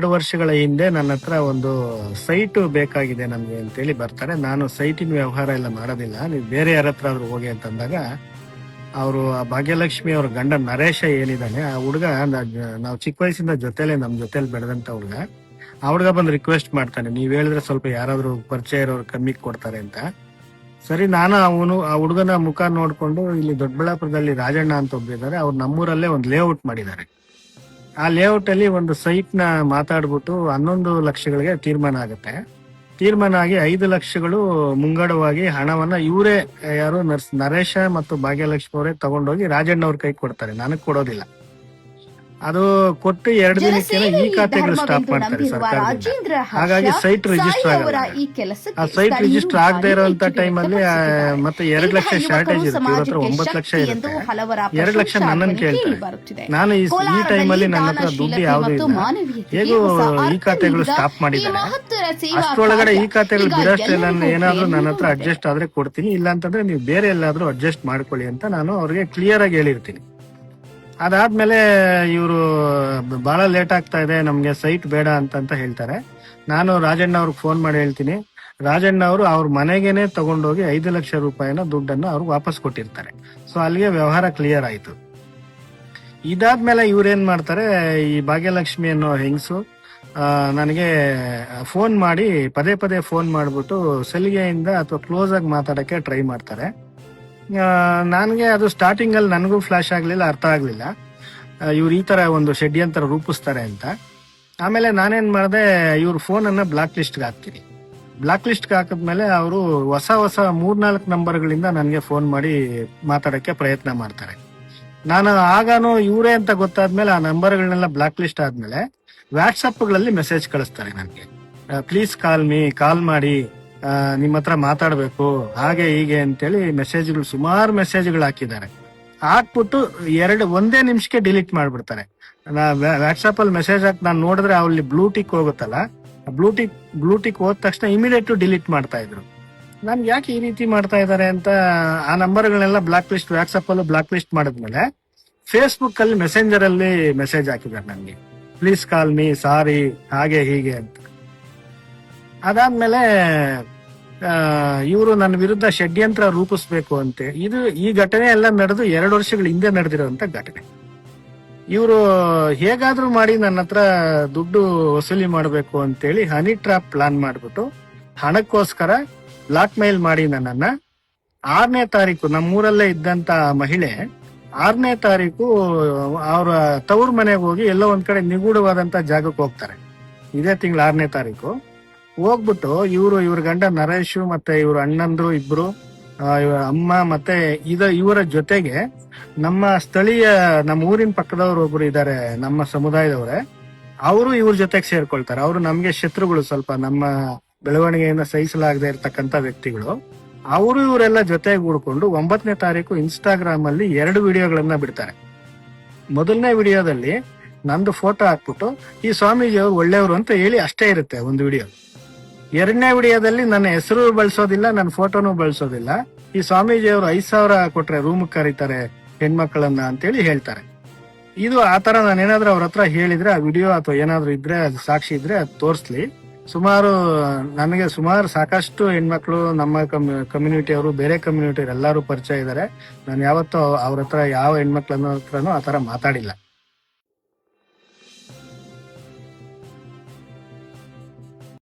2 ವರ್ಷಗಳ ಹಿಂದೆ ನನ್ನ ಹತ್ರ ಒಂದು ಸೈಟ್ ಬೇಕಾಗಿದೆ ನಮ್ಗೆ ಅಂತೇಳಿ ಬರ್ತಾರೆ. ನಾನು ಸೈಟಿನ ವ್ಯವಹಾರ ಎಲ್ಲ ಮಾಡೋದಿಲ್ಲ, ನೀವು ಬೇರೆ ಯಾರ ಹತ್ರ ಆದ್ರೂ ಹೋಗಿ ಅಂತಂದಾಗ ಅವರು ಆ ಭಾಗ್ಯಲಕ್ಷ್ಮಿ ಅವ್ರ ಗಂಡ ನರೇಶ ಏನಿದ್ದಾನೆ ಆ ಹುಡುಗ, ನಾವು ಚಿಕ್ಕ ವಯಸ್ಸಿಂದ ನಮ್ ಜೊತೆಲಿ ಬೆಳೆದಂತ ಆ ಹುಡುಗ ಬಂದು ರಿಕ್ವೆಸ್ಟ್ ಮಾಡ್ತಾನೆ, ನೀವ್ ಹೇಳಿದ್ರೆ ಸ್ವಲ್ಪ ಯಾರಾದ್ರೂ ಪರಿಚಯ ಇರೋರು ಕಮ್ಮಿಗೆ ಕೊಡ್ತಾರೆ ಅಂತ. ಸರಿ, ನಾನು ಆ ಹುಡುಗನ ಮುಖ ನೋಡ್ಕೊಂಡು ಇಲ್ಲಿ ದೊಡ್ಡಬಳ್ಳಾಪುರದಲ್ಲಿ ರಾಜಣ್ಣ ಅಂತ ಒಬ್ಬಿದ್ದಾರೆ, ಅವ್ರು ನಮ್ಮೂರಲ್ಲೇ ಒಂದು ಲೇಔಟ್ ಮಾಡಿದ್ದಾರೆ. ಆ ಲೇಔಟ್ ಅಲ್ಲಿ ಒಂದು ಸೈಟ್ ನ ಮಾತಾಡ್ಬಿಟ್ಟು 11 ಲಕ್ಷಗಳಿಗೆ ತೀರ್ಮಾನ ಆಗುತ್ತೆ. ತೀರ್ಮಾನ ಆಗಿ 5 ಲಕ್ಷಗಳು ಮುಂಗಡವಾಗಿ ಹಣವನ್ನ ಇವರೇ, ಯಾರು ನರೇಶ ಮತ್ತು ಭಾಗ್ಯಲಕ್ಷ್ಮಿ ಅವರೇ ತಗೊಂಡೋಗಿ ರಾಜಣ್ಣ ಅವ್ರ ಕೈ ಕೊಡ್ತಾರೆ, ನನಗ್ ಕೊಡೋದಿಲ್ಲ. ಅದು ಕೊಟ್ಟು 2 ದಿನಕ್ಕೆ ಈ ಖಾತೆಗಳು ಸ್ಟಾಪ್ ಮಾಡ್ತಾರೆ ಸರ್ಕಾರದಿಂದ. ಹಾಗಾಗಿ ಸೈಟ್ ರಿಜಿಸ್ಟರ್ ಆಗಲ್ಲ. ಆ ಸೈಟ್ ರಿಜಿಸ್ಟರ್ ಆಗದೆ ಇರುವಂತ ಟೈಮ್ ಅಲ್ಲಿ ಮತ್ತೆ 2 ಲಕ್ಷ ಶಾರ್ಟೇಜ್ ಇರುತ್ತೆ, ಇವ್ರ ಹತ್ರ 9 ಲಕ್ಷ ಇರುತ್ತೆ. 2 ಲಕ್ಷ ನನ್ನನ್ನು ಕೇಳ್ತಾರೆ. ನಾನು ಈ ಟೈಮ್ ಅಲ್ಲಿ ನನ್ನ ಹತ್ರ ದುಡ್ಡು ಯಾವ್ದು ಇಲ್ಲ, ಹೇಗೂ ಈ ಖಾತೆಗಳು ಸ್ಟಾಪ್ ಮಾಡಿದ್ದಾರೆ. ಅಷ್ಟರೊಳಗಡೆ ಈ ಖಾತೆಗಳು ಬಿಡೋಷ್ಟೇ ನಾನು ಏನಾದ್ರೂ ನನ್ನ ಹತ್ರ ಅಡ್ಜಸ್ಟ್ ಆದ್ರೆ ಕೊಡ್ತೀನಿ, ಇಲ್ಲ ಅಂತಂದ್ರೆ ನೀವು ಬೇರೆ ಎಲ್ಲಾದ್ರೂ ಅಡ್ಜಸ್ಟ್ ಮಾಡ್ಕೊಳ್ಳಿ ಅಂತ ನಾನು ಅವ್ರಿಗೆ ಕ್ಲಿಯರ್ ಆಗಿ ಹೇಳಿರ್ತೀನಿ. ಅದಾದ್ಮೇಲೆ ಇವರು ಬಹಳ ಲೇಟ್ ಆಗ್ತಾ ಇದೆ, ನಮ್ಗೆ ಸೈಟ್ ಬೇಡ ಅಂತ ಹೇಳ್ತಾರೆ. ನಾನು ರಾಜಣ್ಣ ಅವ್ರಿಗೆ ಫೋನ್ ಮಾಡಿ ಹೇಳ್ತೀನಿ. ರಾಜಣ್ಣ ಅವರು ಅವ್ರ ಮನೆಗೇನೆ ತಗೊಂಡೋಗಿ 5 ಲಕ್ಷ ರೂಪಾಯಿನ ದುಡ್ಡನ್ನ ಅವ್ರಿಗೆ ವಾಪಸ್ ಕೊಟ್ಟಿರ್ತಾರೆ. ಸೊ ಅಲ್ಲಿಗೆ ವ್ಯವಹಾರ ಕ್ಲಿಯರ್ ಆಯ್ತು. ಇದಾದ್ಮೇಲೆ ಇವ್ರೇನ್ ಮಾಡ್ತಾರೆ, ಈ ಭಾಗ್ಯಲಕ್ಷ್ಮಿ ಅನ್ನೋ ಹೆಂಗಸು ನನಗೆ ಫೋನ್ ಮಾಡಿ ಪದೇ ಪದೇ ಫೋನ್ ಮಾಡ್ಬಿಟ್ಟು ಸಲಿಗೆಯಿಂದ ಅಥವಾ ಕ್ಲೋಸ್ ಆಗಿ ಮಾತಾಡಕ್ಕೆ ಟ್ರೈ ಮಾಡ್ತಾರೆ. ನನ್ಗೆ ಅದು ಸ್ಟಾರ್ಟಿಂಗ್ ಅಲ್ಲಿ ನನಗೂ ಫ್ಲಾಶ್ ಆಗ್ಲಿಲ್ಲ, ಅರ್ಥ ಆಗ್ಲಿಲ್ಲ ಇವ್ರು ಈ ತರ ಒಂದು ಷಡ್ಯಂತರ ರೂಪಿಸ್ತಾರೆ ಅಂತ. ಆಮೇಲೆ ನಾನೇನ್ ಮಾಡಿದೆ, ಇವ್ರ ಫೋನ್ ಅನ್ನ ಬ್ಲಾಕ್ ಲಿಸ್ಟ್ ಹಾಕ್ತೀನಿ. ಬ್ಲಾಕ್ ಲಿಸ್ಟ್ ಹಾಕಿದ್ಮೇಲೆ ಅವರು ಹೊಸ 3-4 ನಂಬರ್ಗಳಿಂದ ನನಗೆ ಫೋನ್ ಮಾಡಿ ಮಾತಾಡಕ್ಕೆ ಪ್ರಯತ್ನ ಮಾಡ್ತಾರೆ. ನಾನು ಆಗಾನು ಇವರೇ ಅಂತ ಗೊತ್ತಾದ್ಮೇಲೆ ಆ ನಂಬರ್ಗಳನ್ನೆಲ್ಲ ಬ್ಲಾಕ್ ಲಿಸ್ಟ್ ಆದ್ಮೇಲೆ ವಾಟ್ಸಪ್ ಗಳಲ್ಲಿ ಮೆಸೇಜ್ ಕಳಿಸ್ತಾರೆ ನನಗೆ, ಪ್ಲೀಸ್ ಕಾಲ್ ಮಾಡಿ, ನಿಮ್ಮ ಹತ್ರ ಮಾತಾಡ್ಬೇಕು, ಹಾಗೆ ಹೀಗೆ ಅಂತೇಳಿ ಮೆಸೇಜ್ಗಳು, ಸುಮಾರು ಮೆಸೇಜ್ಗಳು ಹಾಕಿದ್ದಾರೆ. ಹಾಕ್ಬಿಟ್ಟು ಒಂದೇ ನಿಮಿಷಕ್ಕೆ ಡಿಲೀಟ್ ಮಾಡ್ಬಿಡ್ತಾರೆ. ವಾಟ್ಸಪ್ ಅಲ್ಲಿ ಮೆಸೇಜ್ ಹಾಕಿ ನಾನು ನೋಡಿದ್ರೆ ಅಲ್ಲಿ ಬ್ಲೂಟಿಕ್ ಹೋಗುತ್ತಲ್ಲ, ಬ್ಲೂಟಿಕ್ ಹೋದ ತಕ್ಷಣ ಇಮಿಡಿಯೇಟ್ ಡಿಲೀಟ್ ಮಾಡ್ತಾ ಇದ್ರು. ನನ್ಗೆ ಯಾಕೆ ಈ ರೀತಿ ಮಾಡ್ತಾ ಇದಾರೆ ಅಂತ ಆ ನಂಬರ್ಗಳನ್ನೆಲ್ಲ ಬ್ಲಾಕ್ ಲಿಸ್ಟ್, ವಾಟ್ಸಪ್ ಅಲ್ಲೂ ಬ್ಲಾಕ್ ಲಿಸ್ಟ್ ಮಾಡಿದ್ಮೇಲೆ ಫೇಸ್ಬುಕ್ ಅಲ್ಲಿ ಮೆಸೆಂಜರ್ ಅಲ್ಲಿ ಮೆಸೇಜ್ ಹಾಕಿದ್ದಾರೆ ನನಗೆ, ಪ್ಲೀಸ್ ಕಾಲ್ ಮೀ, ಸಾರಿ, ಹಾಗೆ ಹೀಗೆ ಅಂತ. ಅದಾದ್ಮೇಲೆ ಇವರು ನನ್ನ ವಿರುದ್ಧ ಷಡ್ಯಂತ್ರ ರೂಪಿಸ್ಬೇಕು ಅಂತೆ. ಈ ಘಟನೆ ಎಲ್ಲ ನಡೆದು 2 ವರ್ಷಗಳ ಹಿಂದೆ ನಡೆದಿರುವಂತ ಘಟನೆ. ಇವರು ಹೇಗಾದ್ರೂ ಮಾಡಿ ನನ್ನ ಹತ್ರ ದುಡ್ಡು ವಸೂಲಿ ಮಾಡಬೇಕು ಅಂತೇಳಿ ಹನಿ ಟ್ರಾಪ್ ಪ್ಲಾನ್ ಮಾಡ್ಬಿಟ್ಟು ಹಣಕ್ಕೋಸ್ಕರ ಬ್ಲಾಕ್ ಮೇಲ್ ಮಾಡಿ ನನ್ನನ್ನ 6ನೇ ತಾರೀಕು, ನಮ್ಮೂರಲ್ಲೇ ಇದ್ದಂತ ಮಹಿಳೆ 6ನೇ ತಾರೀಕು ಅವ್ರ ತವ್ರ ಮನೆಗೆ ಹೋಗಿ ಎಲ್ಲೋ ಒಂದ್ ಕಡೆ ನಿಗೂಢವಾದಂತ ಜಾಗಕ್ಕೆ ಹೋಗ್ತಾರೆ. ಇದೇ ತಿಂಗಳ 6ನೇ ತಾರೀಕು ಹೋಗ್ಬಿಟ್ಟು ಇವ್ರ ಗಂಡ ನರೇಶು ಮತ್ತೆ ಇವ್ರ ಅಣ್ಣಂದ್ರು ಇಬ್ರು, ಅಮ್ಮ ಮತ್ತೆ ಇವರ ಜೊತೆಗೆ ನಮ್ಮ ಸ್ಥಳೀಯ, ನಮ್ಮ ಊರಿನ ಪಕ್ಕದವ್ರು ಒಬ್ರು ಇದಾರೆ, ನಮ್ಮ ಸಮುದಾಯದವ್ರೆ, ಅವರು ಇವ್ರ ಜೊತೆಗೆ ಸೇರ್ಕೊಳ್ತಾರೆ. ಅವರು ನಮ್ಗೆ ಶತ್ರುಗಳು, ಸ್ವಲ್ಪ ನಮ್ಮ ಬೆಳವಣಿಗೆಯಿಂದ ಸಹಿಸಲಾಗದೆ ಇರ್ತಕ್ಕಂತ ವ್ಯಕ್ತಿಗಳು. ಅವರು ಇವರೆಲ್ಲ ಜೊತೆಗೆ ಕೂಡ್ಕೊಂಡು 9ನೇ ತಾರೀಕು ಇನ್ಸ್ಟಾಗ್ರಾಮ್ ಅಲ್ಲಿ 2 ವಿಡಿಯೋಗಳನ್ನ ಬಿಡ್ತಾರೆ. ಮೊದಲನೇ ವಿಡಿಯೋದಲ್ಲಿ ನಂದು ಫೋಟೋ ಹಾಕ್ಬಿಟ್ಟು ಈ ಸ್ವಾಮೀಜಿ ಅವರು ಒಳ್ಳೆಯವರು ಅಂತ ಹೇಳಿ ಅಷ್ಟೇ ಇರುತ್ತೆ ಒಂದು ವಿಡಿಯೋ. 2ನೇ ವಿಡಿಯೋದಲ್ಲಿ ನನ್ನ ಹೆಸರು ಬಳಸೋದಿಲ್ಲ, ನನ್ನ ಫೋಟೋನು ಬಳಸೋದಿಲ್ಲ. ಈ ಸ್ವಾಮೀಜಿ ಅವರು 5,000 ಕೊಟ್ರೆ ರೂಮ್ ಕರೀತಾರೆ ಹೆಣ್ಮಕ್ಳನ್ನ ಅಂತೇಳಿ ಹೇಳ್ತಾರೆ. ಇದು ಆತರ ನಾನು ಏನಾದ್ರೂ ಅವ್ರ ಹತ್ರ ಹೇಳಿದ್ರೆ, ಆ ವಿಡಿಯೋ ಅಥವಾ ಏನಾದ್ರು ಇದ್ರೆ, ಅದು ಸಾಕ್ಷಿ ಇದ್ರೆ ಅದು ತೋರಿಸ್ಲಿ. ನನಗೆ ಸಾಕಷ್ಟು ಹೆಣ್ಮಕ್ಳು, ನಮ್ಮ ಕಮ್ಯುನಿಟಿ ಅವರು, ಬೇರೆ ಕಮ್ಯುನಿಟಿ ಎಲ್ಲಾರು ಪರಿಚಯ ಇದಾರೆ. ನಾನು ಯಾವತ್ತೂ ಅವ್ರ ಹತ್ರ ಯಾವ ಹೆಣ್ಮಕ್ಳನ್ನ ಹತ್ರನೂ ಆತರ ಮಾತಾಡಿಲ್ಲ.